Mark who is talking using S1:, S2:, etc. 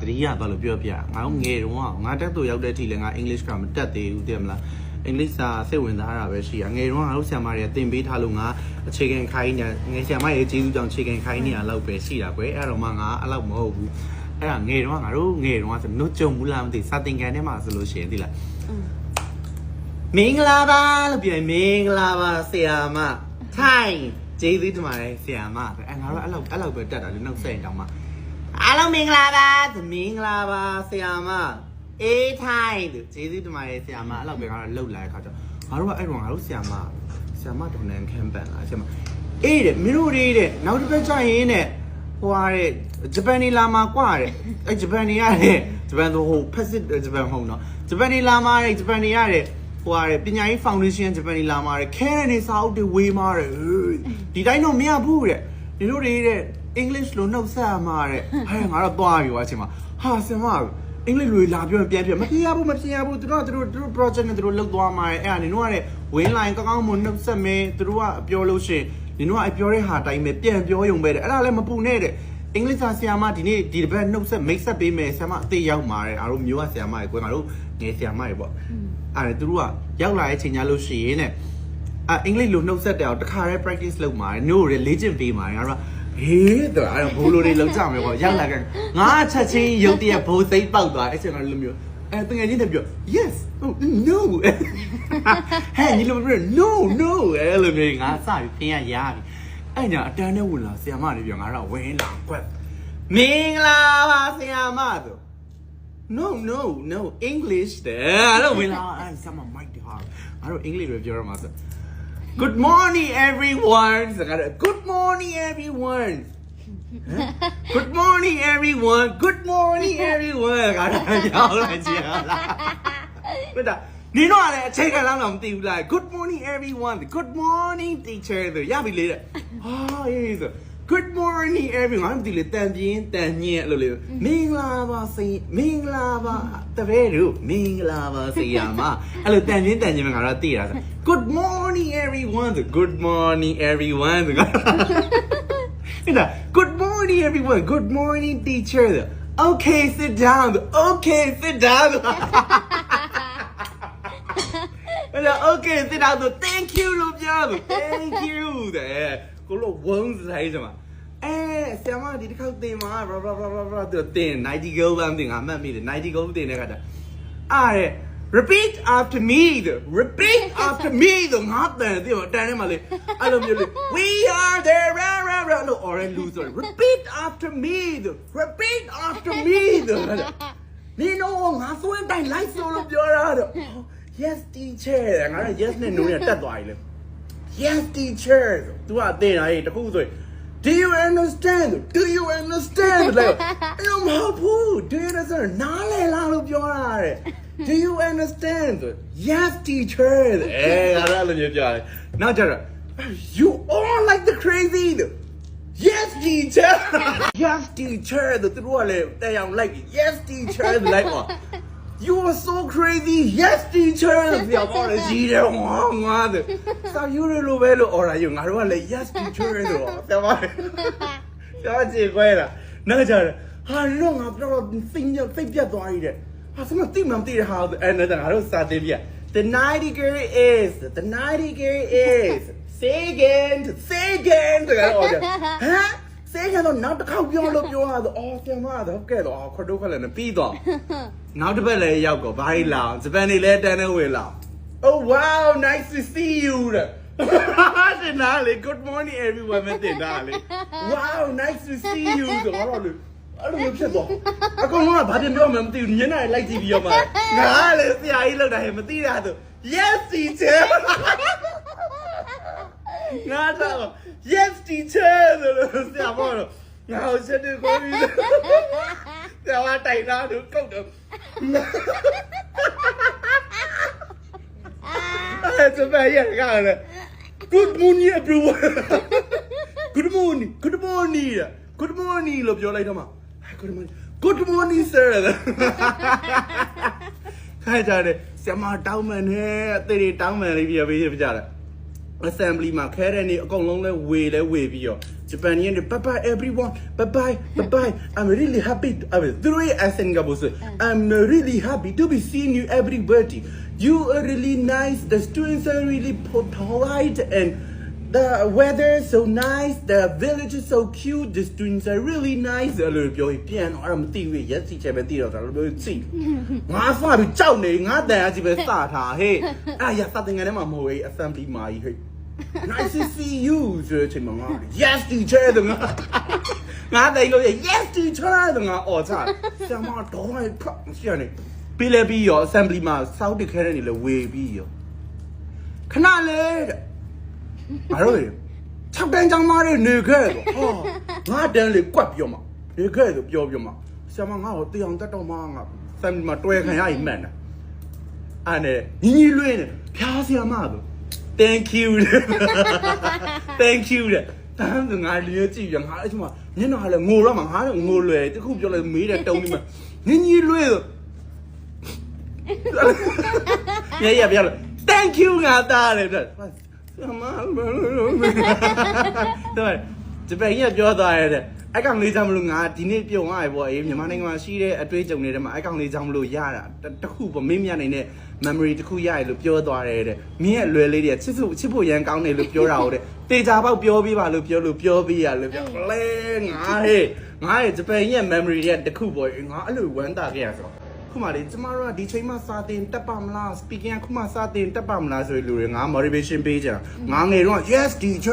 S1: တတိယတော့လို့ပြောပြငါတို့ငယ်တော့ငါတက်သူရောက်တဲ့အထိလည်းငါ English ကမတက်သေးဘူးသိမလား English စာစိတ်ဝင်စားတာပဲရှိရငယ်တော့ငါတို့ဆရာမတွေကသင်ပေးထားလို့ငါအခြေခံခိုင်းနေငယ်ဆရာမရဲ့ကျေးဇူးကြောင့်အခြေခံခိုင်းနေရလောက်ပဲရှိတာကွယ်အဲ့တော့မှငါအဲ့လောက်မဟုတ်ဘူးအဲ့ဒါငယ်တော့ငါတို့ငယ်တော့ဆိုနှုတ်ကြုံဘူးလားမသိစာသင်ခန်းထဲမှာဆိုလို့ရှိရင်သိလားမင်္ဂလာပါလို့ပြောရင်မင်္ဂလာပါဆရာမထိုင်ကျေးဇူးတင်ပါတယ်ဆရာမအဲ့ငါတို့အဲ့လောက်ပဲတက်တာလေနှုတ်ဆက်ရင်တောင်မှအားလုံးမင်္ဂလာပါမင်္ဂလာပါဆရာမအေးထိုင်လို့ကျေးဇူးတင်ပါတယ်ဆရာမအဲ့လောက်ပဲကတော့လှုပ်လာတဲ့ခါကျငါတို့ကအဲ့တော့ငါတို့ဆရာမဒေါ်နန်ခမ်းပန်လားဆရာမအေးတဲ့မင်းတို့တွေတဲ့နောက်တစ်ပတ်ကျရင်တဲ့ဟိုဟာတဲ့ဂျပန်နေလာမှာကွာတဲ့အဲ့ဂျပန်နေရတဲ့ဂျပန်တို့ဟိုဖက်စစ်ဂျပန်ဟုတ်နော်ဂျပန်နေလာမှာတဲ့ဂျပန်နေရတဲ့ဟိုဟာတဲ့ပညာရေးဖောင်ဒေးရှင်းဂျပန်နေလာမှာတဲ့ခဲနေစာအုပ်တွေဝေးမှာတဲ့ဒီတိုင်းတော့မရဘူးတဲ့ဒီတို့တွေတဲ့ English လို့နှုတ်ဆက်မှာတဲ့ဟဲ့ငါတော့သွားပြီကွာအချိန်မှာဟာဆင်မအင်္ဂလိပ်လိုလာပြောပြန်ပြန်မပြရဘူးသူတို့ project နဲ့သူတို့လုပ်သွားမှာအဲ့ဒါနင်တို့ကတဲ့ win line ကောင်းကောင်းမနှုတ်ဆက်မယ်သူတို့ကပြောလို့ရှိရင်နင်တို့ကအပြောတဲ့ဟာတိုင်းပဲပြန်ပြောရုံပဲတဲ့အဲ့ဒါလည်းမပူနဲ့တဲ့အင်္ဂလိပ်စာဆရာမဒီနေ့ဒီတစ်ပတ်နှုတ်ဆက် make ဆက်ပေးမယ်ဆရာမအသေးရောက်မှာတဲ့အားတို့မျိုးကဆရာမတွေကွယ်ငါတို့ငယ်ဆရာမတွေပေါ့အဲ့ဒါသူတို့ကရောက်လာတဲ့အချိန်ညလို့ရှိရင်တဲ့အင်္ဂလိပ်လိုနှုတ်ဆက်တယ်အောင်တစ်ခါတည်း practice လုပ်မှာတယ်တို့တွေလေ့ကျင့်ပေးမှာငါတို့ဟေးတော့အဲ့ဘိုးလိုတွေလောက်ကြမယ်ပေါ့ရောက်လာကငါချက်ချင်းရုပ်တရက်ဘိုးစိတ်ပေါက်သွားအဲ့ချိန်ကလိုမျိုးတကယ်ကြီးတယ်ပြော yes no ဟဲ့ညီလိုပြော no အဲ့လိုမျိုးငါစပြီးဖင်ရရပြီအဲ့ညာအတန်းနဲ့ဝင်လာဆရာမတွေပြောငါတော့ဝင်လာကွက်မင်္ဂလာပါဆရာမဆို no English တဲ့အဲ့လိုဝင်လာအဲ့ဆရာမ mic တဟာငါတို့ English ပဲပြောရမှာဆိုGood morning, everyone. Good morning, everyone. Good morning, everyone. Good morning, everyone. ငါတို့ပြောလိုက်ကြလား။ဟုတ်တာနင်တို့ကလည်းအချိန်ခါလောက်တော့မသိဘူးလား Good morning, everyone. Good morning, teacher ဆိုရပြီလေတဲ့။ဟာအေးဆို Good morning, everyone. မသိလေတန်ပြင်းတန်ညက်လို့လေမင်္ဂလာပါစေမင်္ဂလာပါတပည့်တို့မင်္ဂလာပါဆရာမအဲ့လိုတန်ပြင်းတန်ညက်မှာငါတို့သိရတာဆိုGood morning everyone. Good morning everyone. Good morning everyone. Good morning teacher. Okay, sit down. Okay, sit down. Okay, sit down. Thank you, Lupiano. Thank you. ကိုလိုဝုန်းဆိုင်စမှာဆရာမဒီတစ်ခေါက်တင်မှာ blah တင်90 goal ဘာမသိငါမှတ်မိတယ်90 goal တင်တဲ့ခါကျအားတဲ့Repeat after me. Repeat after me. ငါတန်တယ်တန်ထဲမှာလေအဲ့လိုမျိုးလေ We are there. လို့ orange loser. Repeat after me. Repeat after me. နင်တို့ငါဆိုရင်တိုင်း like ဆိုလို့ပြောတာတော့ Yes teacher ငါက yes နဲ့ no နဲ့တက်သွားပြီလေ Yes teacher. သူကတင်တာတခုဆိုရင်Do you understand? Do you understand? Like, no, do you understand? နားလည်လားလို့ပြောတာတဲ့ Do you understand? Yes, teacher. I don't know. Now, you all like the crazy. Yes, teacher. Yes, teacher. The they are like, yes, teacher. Like, you are so crazy. Yes, teacher. The apology. So you know well, or are you? I don't like yes, teacher. That's it. Now, I don't know. Think you're how and then I don't start the 90 girl is say again huh say again not the cow you look you are the awesome mother okay the crocodile and the pedo now the belly yoko very loud the penny let and away loud oh wow nice to see you good morning everyone wow nice to see youအဲ့လိုမျိုးဖြစ်သွားအကောင်လုံးကဘာတင်ပြောမှမသိဘူးညနေလိုက်ကြည့်ပြီးရောမှာငါလေဆရာကြီးလောက်တာဟဲ့မသိတာသူ Yes teacher ငါတော့ Yes teacher ဆိုဆရာမောတော့ငါ့ကိုချက်တယ်ကိုပြီးဆရာကတိုင်လာသူကုတ်တော့အဲ့ဒါပဲရကားလေ Good morning everyone Good morningလို့ပြောလိုက်တော့မှာGood morning sir ခိုင်ကြတယ်ဆရာမတောင်းမှန်နဲ့အသေးတွေတောင်းမှန်လေးပြပေးကြတယ် assembly မှာခဲတဲ့နေ့အကုန်လုံးလဲဝေပြီးတော့ Japan ရင်း bye bye everyone bye bye I'm really happy through Singapore I'm really happy to be seeing you everybody you are really nice the students are really polite and the weather is so nice the village is so cute the students are really nice အဲ့လိုပြောပြီးပြန်တော့အဲ့မသိဘူးရက်စီချဲပဲသိတော့ဒါလိုပြောကြည့်ငါဖားပြီးကြောက်နေငါတန်အကြီးပဲစထားဟေးအဲ့ရစတဲ့ငါထဲမှာမဟုတ်ဘူး assembly မှာကြီးဟေးNice to see you ဆိုချင်မှာ Yes teacher တငါငါတိုင်လို့ Yes teacher တငါအော်ချဆရာမတော့ဟဲ့ဖတ်မရှိရနေပြီးလဲပြီးရော assembly မှာစောက်တခဲတဲ့နေလဲဝေပြီးရောခဏလေးတဲ့ဘာလို့လဲ6တန်းကျောင်းသားတွေနေခဲ့တော့ဟာငါတန်းလေးကွက်ပြောမှာနေခဲ့ဆိုပြောမှာဆရာမငါ့ကိုတရားတက်တော့မှငါ assembly မှာတွဲခံရရင်မှန်တာအဲ့နဲ့ညီလွင်းနေဖျားဆရာမဆိုThank you တန်းကငါလျောကြည့်ရငါအဲ့ချိန်မှာညနေခါလဲငိုတော့မှာငါငိုလွယ်တခုပြောလိုက်မေးတယ်တုံးပြီးမှညီလွယ်ရပြလို့ Thank you ငါတားတယ်တဲ့ဆမတော့ဂျပန်ကြီးပြောသွားရတယ်အဲ့ကောင်လေးကြောင့်မလို့ငါဒီနေ့ပြုံသွားပြီပေါ့အေးမြန်မာနိုင်ငံမှာရှိတဲ့အတွေ့အကြုံတွေထဲမှာအဲ့ကောင်လေးကြောင့်မလို့ရတာတခုပေါ့မင်းမြတ်နေတဲ့ memory တခုရရလို့ပြောသွားတယ်တဲ့မင်းရဲ့လွယ်လေးတွေကချစ်ဖို့ရန်ကောင်းတယ်လို့ပြောတာဟုတ်တဲ့တေချာပေါက်ပြောပြပါလို့ပြောပြရလို့ပြောလဲငါရဲ့ဂျပန်ရဲ့ memory တွေကတခုပေါ့ငါအဲ့လိုဝမ်းသာခဲ့ရဆိုခုမှလေကျမတို့ကဒီချိန်မှစာတင်တက်ပါမလား speaking ခုမှစာတင်တက်ပါမလားဆိုလို့လူတွေငါ motivation ပေးကြငါငယ်တော့ yes teacher